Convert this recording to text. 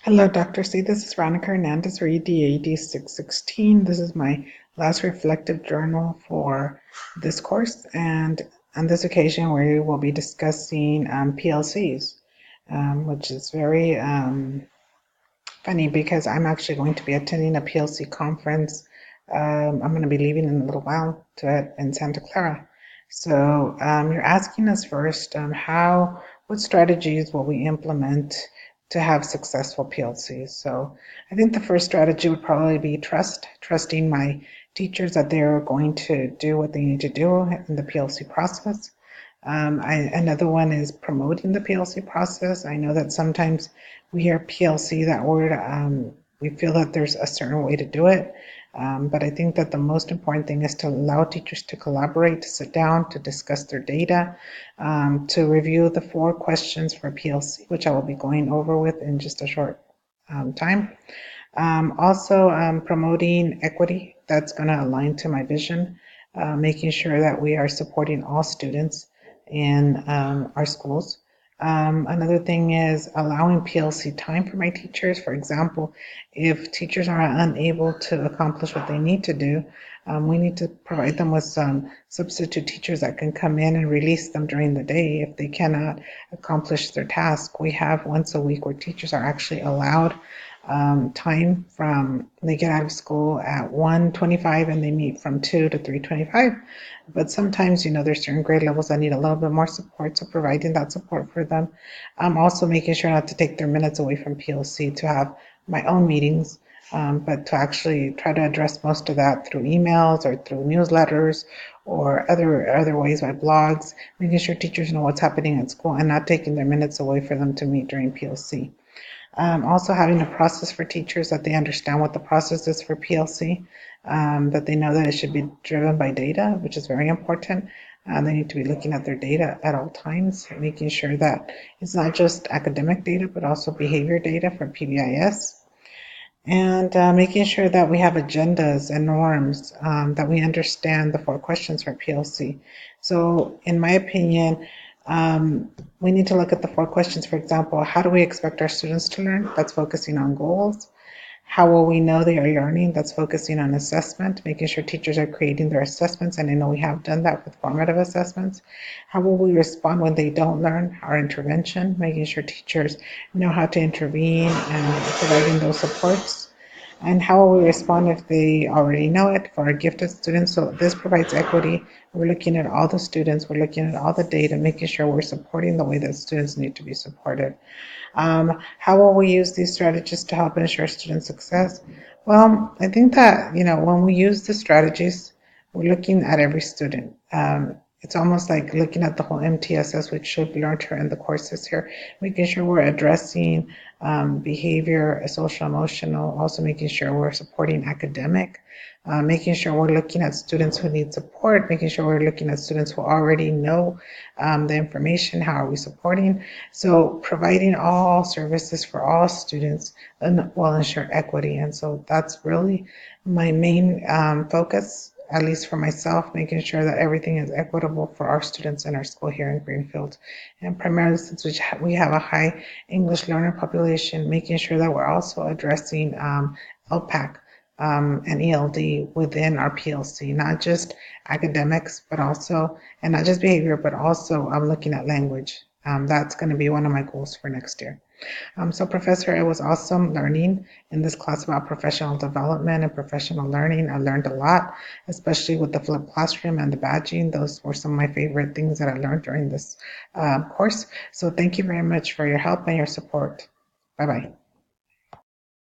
Hello, Dr. C. This is Veronica Hernandez for EDAD 616. This is my last reflective journal for this course, and on this occasion we will be discussing PLCs, which is very funny because I'm actually going to be attending a PLC conference. I'm going to be leaving in a little while in Santa Clara. So you're asking us first, what strategies will we implement to have successful PLCs? So I think the first strategy would probably be trusting my teachers that they're going to do what they need to do in the PLC process. Another one is promoting the PLC process. I know that sometimes we hear PLC, that word, we feel that there's a certain way to do it. But I think that the most important thing is to allow teachers to collaborate, to sit down, to discuss their data, to review the 4 questions for PLC, which I will be going over with in just a short time. Also promoting equity that's going to align to my vision, making sure that we are supporting all students in our schools. Another thing is allowing PLC time for my teachers. For example, if teachers are unable to accomplish what they need to do, we need to provide them with some substitute teachers that can come in and release them during the day if they cannot accomplish their task. We have once a week where teachers are actually allowed time from they get out of school at 1:25 and they meet from 2 to 3:25. But sometimes, there's certain grade levels that need a little bit more support, so providing that support for them. Also making sure not to take their minutes away from PLC, to have my own meetings, but to actually try to address most of that through emails or through newsletters or other ways by blogs, making sure teachers know what's happening at school and not taking their minutes away for them to meet during PLC. Also having a process for teachers that they understand what the process is for PLC, that they know that it should be driven by data, which is very important. They need to be looking at their data at all times, making sure that it's not just academic data, but also behavior data for PBIS. And making sure that we have agendas and norms, that we understand the 4 questions for PLC. So in my opinion, we need to look at the 4 questions. For example, how do we expect our students to learn? That's focusing on goals. How will we know they are learning? That's focusing on assessment, making sure teachers are creating their assessments, and I know we have done that with formative assessments. How will we respond when they don't learn? Our intervention, making sure teachers know how to intervene and providing those supports. And how will we respond if they already know it for our gifted students? So this provides equity. We're looking at all the students, we're looking at all the data, making sure we're supporting the way that students need to be supported. How will we use these strategies to help ensure student success? Well, I think that, when we use the strategies, we're looking at every student. It's almost like looking at the whole MTSS, which should be learned in the courses here, making sure we're addressing behavior, social, emotional, also making sure we're supporting academic, making sure we're looking at students who need support, making sure we're looking at students who already know the information, how are we supporting. So providing all services for all students will ensure equity. And so that's really my main focus, at least for myself, making sure that everything is equitable for our students in our school here in Greenfield. And primarily since we have a high English learner population, making sure that we're also addressing LPAC and ELD within our PLC, not just academics, but also, and not just behavior, but also looking at language. That's going to be one of my goals for next year. So Professor, it was awesome learning in this class about professional development and professional learning. I learned a lot, especially with the flipped classroom and the badging. Those were some of my favorite things that I learned during this course. So thank you very much for your help and your support. Bye-bye.